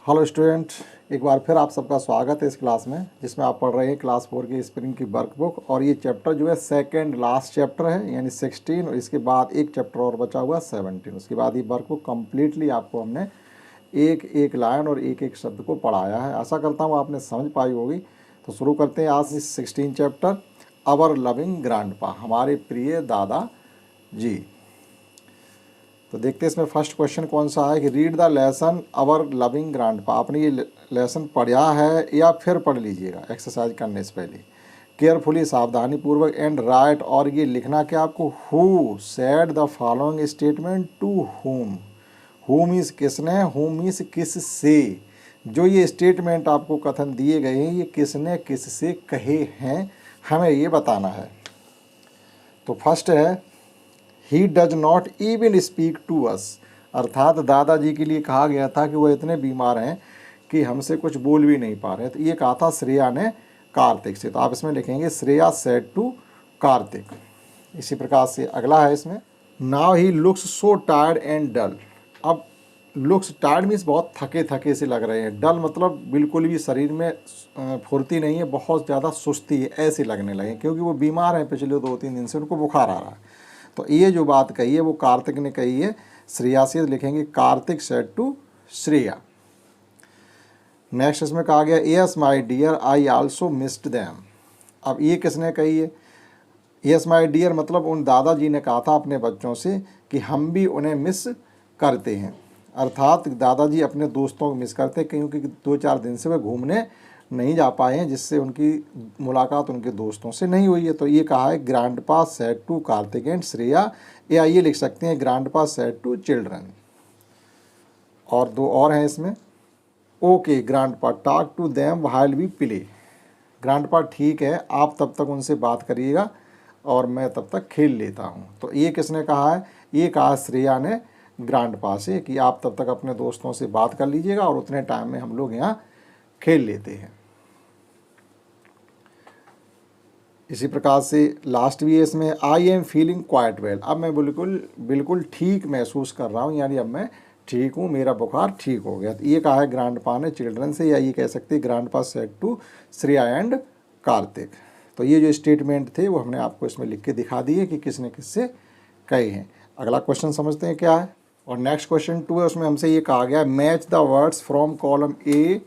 Hello student, एक बार फिर आप सबका स्वागत है इस क्लास में जिसमें आप पढ़ रहे हैं क्लास 4 की स्प्रिंग की वर्कबुक। और ये चैप्टर जो है सेकंड लास्ट चैप्टर है, यानी 16। और इसके बाद एक चैप्टर और बचा हुआ 17। उसके बाद ये वर्कबुक कम्प्लीटली आपको हमने एक एक लाइन और एक एक शब्द को पढ़ाया है। आशा करता हूँ आपने समझ पाई होगी। तो शुरू करते हैं आज इस 16 चैप्टर, अवर लविंग ग्रैंडपा, हमारे प्रिय दादा जी। तो देखते हैं इसमें फर्स्ट क्वेश्चन कौन सा है कि read the lesson our loving grandpa. आपने ये लेसन पढ़ा है या फिर पढ़ लीजिएगा एक्सरसाइज करने से पहले केयरफुली, सावधानी पूर्वक, एंड राइट। और ये लिखना क्या आपको, who said the following statement to whom means किसने, हुम मीन्स किस से। जो ये स्टेटमेंट आपको कथन दिए गए हैं ये किसने किससे कहे हैं, हमें ये बताना है। तो फर्स्ट है he does not even speak to us, अर्थात दादाजी के लिए कहा गया था कि वो इतने बीमार हैं कि हमसे कुछ बोल भी नहीं पा रहे। तो ये कहा था श्रेया ने कार्तिक से। तो आप इसमें लिखेंगे श्रेया सेड टू कार्तिक। इसी प्रकार से अगला है इसमें, now he looks so tired and dull. अब लुक्स टायर्ड मीन्स बहुत थके थके से लग रहे हैं, डल मतलब बिल्कुल भी शरीर में फुर्ती नहीं है, बहुत ज़्यादा सुस्ती है ऐसे लगने लगे, क्योंकि वो बीमार हैं पिछले 2-3 दिन से, उनको बुखार आ रहा है। तो ये जो बात कही है वो कार्तिक ने कही है श्रेया से, लिखेंगे Kartik said to Shreya. Next इसमें कहा गया yes my dear I also missed them. अब ये किसने कही है, यस माय डियर मतलब उन दादाजी ने कहा था अपने बच्चों से कि हम भी उन्हें मिस करते हैं, अर्थात दादाजी अपने दोस्तों को मिस करते हैं क्योंकि 2-4 दिन से वे घूमने नहीं जा पाए हैं, जिससे उनकी मुलाकात उनके दोस्तों से नहीं हुई है। तो ये कहा है grandpa said to Kartik and Shreya, या ये लिख सकते हैं ग्रैंडपा सेड टू चिल्ड्रन। और 2 और हैं इसमें, okay grandpa talk to them while we play. Grandpa ठीक है, आप तब तक उनसे बात करिएगा और मैं तब तक खेल लेता हूँ। तो ये किसने कहा है, ये कहा श्रेया ने ग्रैंडपा से कि आप तब तक अपने दोस्तों से बात कर लीजिएगा और उतने टाइम में हम लोग यहाँ खेल लेते हैं। इसी प्रकार से लास्ट भी है इसमें, I am feeling quite well. अब मैं बिल्कुल ठीक महसूस कर रहा हूँ, यानी अब मैं ठीक हूँ, मेरा बुखार ठीक हो गया। तो ये कहा है ग्रैंडपा ने चिल्ड्रन से, या ये कह सकते हैं grandpa said to Shreya and Kartik. तो ये जो स्टेटमेंट थे वो हमने आपको इसमें लिख के दिखा दिए कि किसने किससे कहे हैं। अगला क्वेश्चन समझते हैं क्या है। और नेक्स्ट क्वेश्चन 2 है, उसमें हमसे ये कहा गया match the words from column A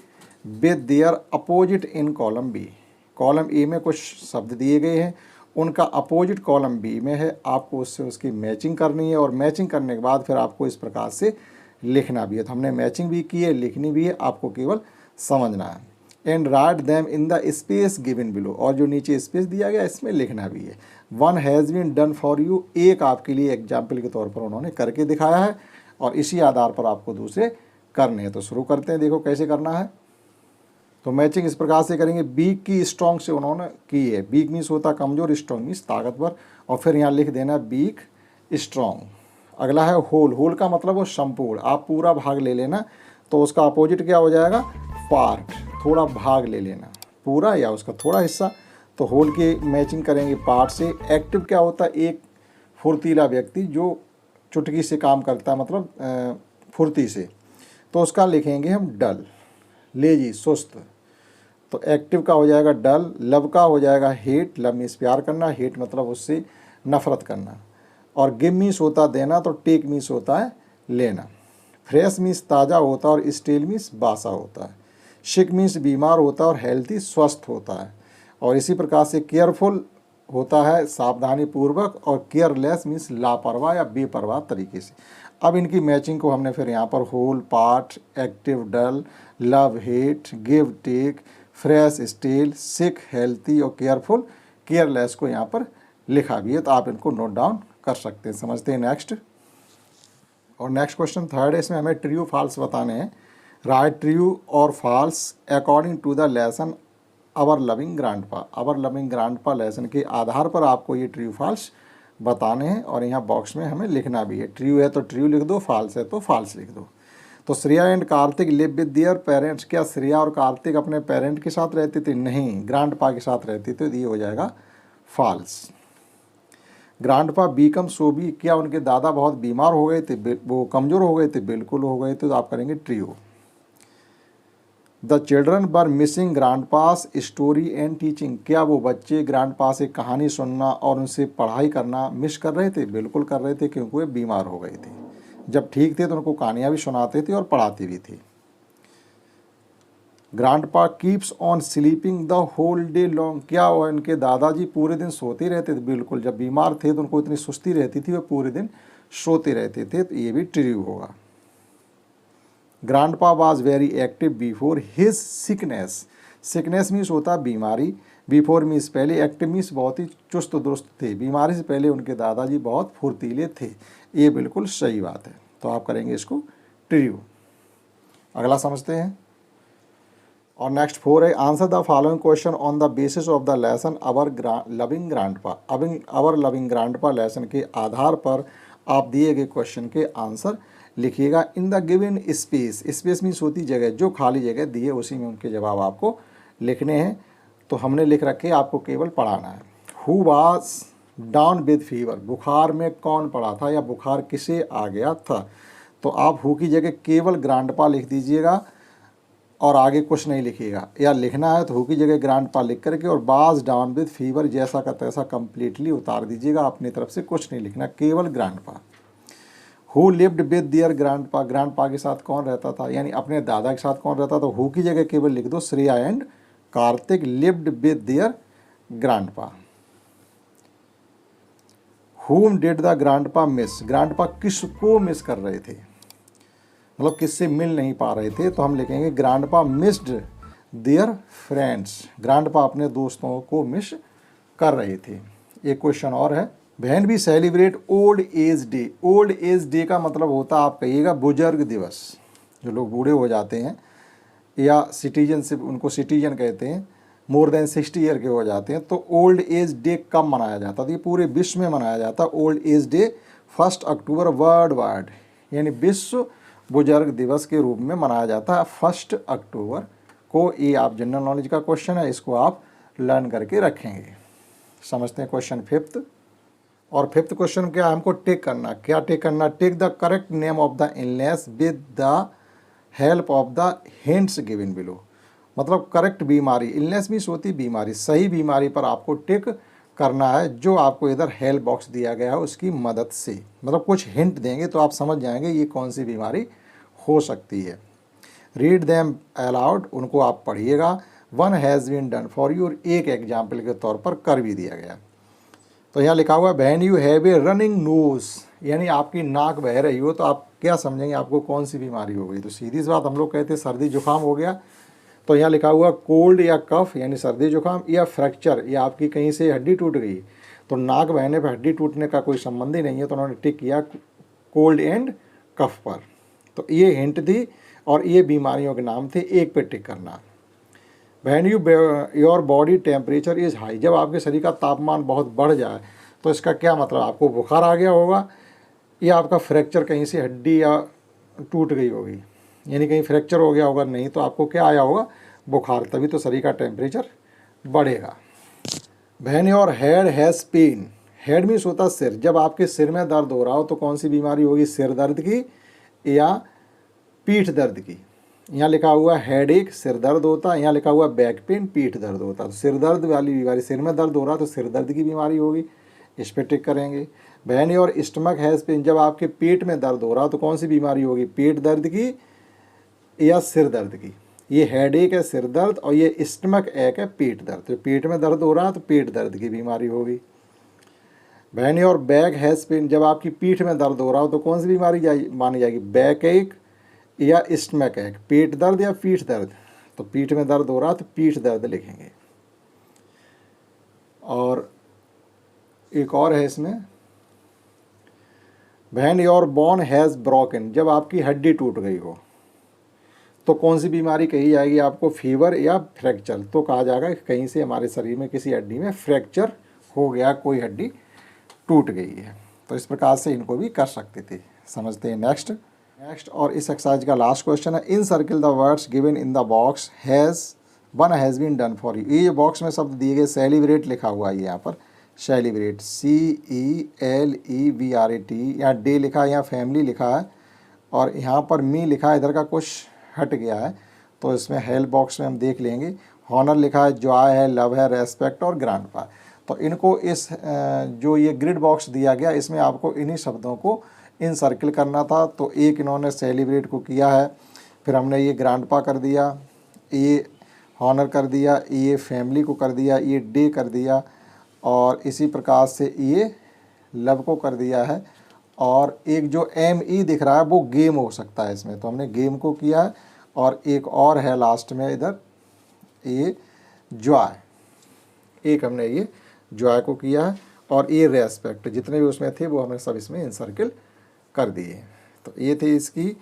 with their opposite in column B. Column A में कुछ शब्द दिए गए हैं, उनका अपोजिट कॉलम बी में है, आपको उससे उसकी मैचिंग करनी है। और मैचिंग करने के बाद फिर आपको इस प्रकार से लिखना भी है। तो हमने मैचिंग भी की है, लिखनी भी है, आपको केवल समझना है। And write them in the space given below, और जो नीचे स्पेस दिया गया इसमें लिखना भी है। One has been done for you, एक आपके लिए एग्जाम्पल के तौर पर उन्होंने करके दिखाया है और इसी आधार पर आपको दूसरे करने हैं। तो शुरू करते हैं, देखो कैसे करना है। तो मैचिंग इस प्रकार से करेंगे, बीक की स्ट्रॉन्ग से उन्होंने की है। बीक मीन्स होता कमज़ोर, स्ट्रॉन्ग मीन्स ताकतवर, और फिर यहाँ लिख देना बीक स्ट्रॉन्ग। अगला है होल, होल का मतलब वो संपूर्ण, आप पूरा भाग ले लेना। तो उसका अपोजिट क्या हो जाएगा, पार्ट, थोड़ा भाग ले लेना, पूरा या उसका थोड़ा हिस्सा। तो होल की मैचिंग करेंगे पार्ट से। एक्टिव क्या होता है, एक फुर्तीला व्यक्ति जो चुटकी से काम करता है, मतलब फुर्ती से, तो उसका लिखेंगे हम डल, लेजी सुस्त। तो एक्टिव का हो जाएगा डल। लव का हो जाएगा हेट, लव मीन्स प्यार करना, हेट मतलब उससे नफरत करना। और गिव मीन्स होता देना, तो टेक मीन्स होता है लेना। फ्रेश मीन्स ताज़ा होता है और स्टील मीन्स बासा होता है। सिक मीन्स बीमार होता है और हेल्थी स्वस्थ होता है। और इसी प्रकार से केयरफुल होता है सावधानी पूर्वक, और केयरलेस मीन्स लापरवाह या बेपरवाह तरीके से। अब इनकी मैचिंग को हमने फिर यहाँ पर whole, part, active, dull, love, hate, give, take, fresh, stale, sick, healthy और केयरफुल, केयरलेस को यहाँ पर लिखा भी है। तो आप इनको नोट डाउन कर सकते हैं। समझते हैं नेक्स्ट। और नेक्स्ट क्वेश्चन 3 है, इसमें हमें ट्रू फॉल्स बताने हैं। राइट ट्रू और false according to the lesson our loving grandpa. Our loving grandpa lesson के आधार पर आपको ये ट्रू फॉल्स बताने हैं, और यहाँ बॉक्स में हमें लिखना भी है। ट्रू है तो ट्रू लिख दो, फॉल्स है तो फॉल्स लिख दो। तो Shreya and Kartik live with their parents. क्या श्रेया और कार्तिक अपने पेरेंट के साथ रहते थे? नहीं, ग्रैंडपा के साथ रहते थे। तो ये हो जाएगा false. Grandpa become so weak. क्या उनके दादा बहुत बीमार हो गए थे, वो कमज़ोर हो गए थे? बिल्कुल हो गए थे। तो आप करेंगे true. The children were missing grand pass story and teaching, क्या वो बच्चे ग्रैंड पास से कहानी सुनना और उनसे पढ़ाई करना मिस कर रहे थे? बिल्कुल कर रहे थे, क्योंकि वे बीमार हो गए थे। जब ठीक थे तो उनको कहानियाँ भी सुनाते थे और पढ़ाते भी थे। Grandpa keeps on sleeping the whole day long, क्या उनके दादाजी पूरे दिन सोते रहते थे? बिल्कुल, जब बीमार थे तो उनको इतनी सुस्ती रहती थी, वे पूरे दिन सोते रहते थे, तो ये भी ट्रू होगा। Grandpa was very active before his sickness, sickness means होता बीमारी, बिफोर मीन्स पहले, एक्टिव मीन्स बहुत ही चुस्त दुरुस्त थे, बीमारी से पहले उनके दादाजी बहुत फुर्तीले थे। ये बिल्कुल सही बात है, तो आप करेंगे इसको ट्रू। अगला समझते हैं। और नेक्स्ट 4 है, answer the following question on the basis of the lesson our loving grandpa. Our loving grandpa lesson के आधार पर आप दिए गए क्वेश्चन के आंसर लिखिएगा in the given space. Space means होती जगह, जो खाली जगह दिए उसी में उनके जवाब आपको लिखने हैं। तो हमने लिख रखे, आपको केवल पढ़ाना है। Who was down with fever, बुखार में कौन पड़ा था या बुखार किसे आ गया था? तो आप हु की जगह केवल ग्रैंडपा लिख दीजिएगा और आगे कुछ नहीं लिखिएगा, या लिखना है तो हु की जगह ग्रैंडपा लिख करके और बाज डाउन विद फीवर जैसा का तैसा कंप्लीटली उतार दीजिएगा, अपनी तरफ से कुछ नहीं लिखना, केवल grandpa. Who lived with their grandpa, grandpa के साथ कौन रहता था, यानी अपने दादा के साथ कौन रहता था? हु की जगह केवल लिख दो Shreya and Kartik lived with their grandpa. हुम did the grandpa miss, grandpa किसको मिस कर रहे थे, मतलब किससे मिल नहीं पा रहे थे? तो हम लिखेंगे grandpa missed their friends, grandpa अपने दोस्तों को मिस कर रहे थे। एक क्वेश्चन और है, when we celebrate old age day, old age day का मतलब होता है, आप कहिएगा बुजुर्ग दिवस, जो लोग बूढ़े हो जाते हैं या सिटीजनशिप, उनको सिटीजन कहते हैं, मोर देन 60 ईयर के हो जाते हैं, तो ओल्ड एज डे कब मनाया जाता था? ये पूरे विश्व में मनाया जाता है old age day 1 October world wide, यानी विश्व बुजुर्ग दिवस के रूप में मनाया जाता है 1 अक्टूबर को। ये आप जनरल नॉलेज का क्वेश्चन है, इसको आप लर्न करके रखेंगे। समझते हैं क्वेश्चन 5th। और 5th क्वेश्चन क्या है, हमको टेक करना, क्या टेक करना? Take the correct name of the illness with the help of the hints given below, मतलब करेक्ट बीमारी, इलनेस मीन्स होती बीमारी, सही बीमारी पर आपको टिक करना है, जो आपको इधर हेल्प बॉक्स दिया गया है उसकी मदद से, मतलब कुछ हिंट देंगे तो आप समझ जाएंगे ये कौन सी बीमारी हो सकती है। रीड देम अलाउड, उनको आप पढ़िएगा। One has been done for you, एक एग्जाम्पल के तौर पर कर भी दिया गया। तो यहाँ लिखा हुआ when you have a running nose, यानी आपकी नाक बह रही हो, तो आप क्या समझेंगे आपको कौन सी बीमारी हो गई? तो सीधी सी बात, हम लोग कहते हैं सर्दी जुकाम हो गया। तो यहाँ लिखा हुआ कोल्ड या कफ यानी सर्दी जुकाम, या फ्रैक्चर या आपकी कहीं से हड्डी टूट गई। तो नाक बहने पर हड्डी टूटने का कोई संबंध ही नहीं है, तो उन्होंने टिक किया कोल्ड एंड कफ पर। तो ये हिंट थी और ये बीमारियों के नाम थे, एक पे टिक करना। When your body temperature is high, जब आपके शरीर का तापमान बहुत बढ़ जाए तो इसका क्या मतलब, आपको बुखार आ गया होगा या आपका फ्रैक्चर कहीं से हड्डी या टूट गई होगी, यानी कहीं फ्रैक्चर हो गया होगा, नहीं तो आपको क्या आया होगा, बुखार, तभी तो शरीर का टेम्परेचर बढ़ेगा। When your head has pain, head means होता सिर, जब आपके सिर में दर्द हो रहा हो तो कौन सी बीमारी होगी, सिर दर्द की या पीठ दर्द की। यहाँ लिखा हुआ हेड एक, सिर दर्द होता है, यहाँ लिखा हुआ बैक पेन, पीठ दर्द होता है। तो सिर दर्द वाली बीमारी, सिर में दर्द हो रहा है तो सिर दर्द की बीमारी होगी, इस पर टिक करेंगे। When your stomach has pain, जब आपके पेट में दर्द हो रहा तो कौन सी बीमारी होगी, पेट दर्द की या सिर दर्द की। ये हेड एक है सिर दर्द, और ये स्टमक एक है पेट दर्द, तो पेट में दर्द हो रहा है तो पेट दर्द की बीमारी होगी। When your back has pain, जब आपकी पीठ में दर्द हो रहा हो तो कौन सी बीमारी मानी जाएगी, बैक एक या स्टमक एक, पेट दर्द या पीठ दर्द। तो पीठ में दर्द हो रहा तो पीठ दर्द लिखेंगे। और एक और है इसमें, when your bone has broken, जब आपकी हड्डी टूट गई हो तो कौन सी बीमारी कही जाएगी आपको, फीवर या फ्रैक्चर। तो कहा जाएगा कहीं से हमारे शरीर में किसी हड्डी में फ्रैक्चर हो गया, कोई हड्डी टूट गई है। तो इस प्रकार से इनको भी कर सकते थे। समझते हैं नेक्स्ट। और इस एक्सरसाइज का लास्ट क्वेश्चन है, in circle the words given in the box one has been done for you. ये बॉक्स में शब्द दिए गए, सेलिब्रेट लिखा हुआ है यहाँ पर, सेलिब्रेट CELEVRAT, यहाँ डे लिखा है, यहाँ फैमिली लिखा है, और यहाँ पर मी लिखा है, इधर का कुछ हट गया है, तो इसमें हेल्प बॉक्स में हम देख लेंगे। हॉनर लिखा है, जॉय है, लव है, रेस्पेक्ट और ग्रैंडपा। तो इनको इस जो ये ग्रिड बॉक्स दिया गया इसमें आपको इन्हीं शब्दों को इन सर्किल करना था। तो एक इन्होंने सेलिब्रेट को किया है, फिर हमने ये ग्रैंडपा कर दिया, ये हॉनर कर दिया, ये फैमिली को कर दिया, ये डे कर दिया, और इसी प्रकार से ये लव को कर दिया है। और एक जो ME दिख रहा है वो गेम हो सकता है इसमें, तो हमने गेम को किया है। और एक और है लास्ट में इधर ये जॉय, एक हमने ये जॉय को किया है। और ये रेस्पेक्ट, जितने भी उसमें थे वो हमने सब इसमें इनसर्किल कर दिए। तो ये थे इसकी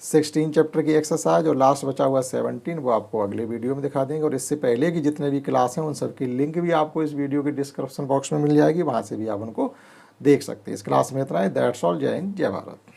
16 चैप्टर की एक्सरसाइज, और लास्ट बचा हुआ 17 वो आपको अगले वीडियो में दिखा देंगे। और इससे पहले की जितने भी क्लास हैं उन सब की लिंक भी आपको इस वीडियो के डिस्क्रिप्शन बॉक्स में मिल जाएगी, वहाँ से भी आप उनको देख सकते हैं। इस क्लास में इतना ही। That's all. जय हिंद, जय भारत।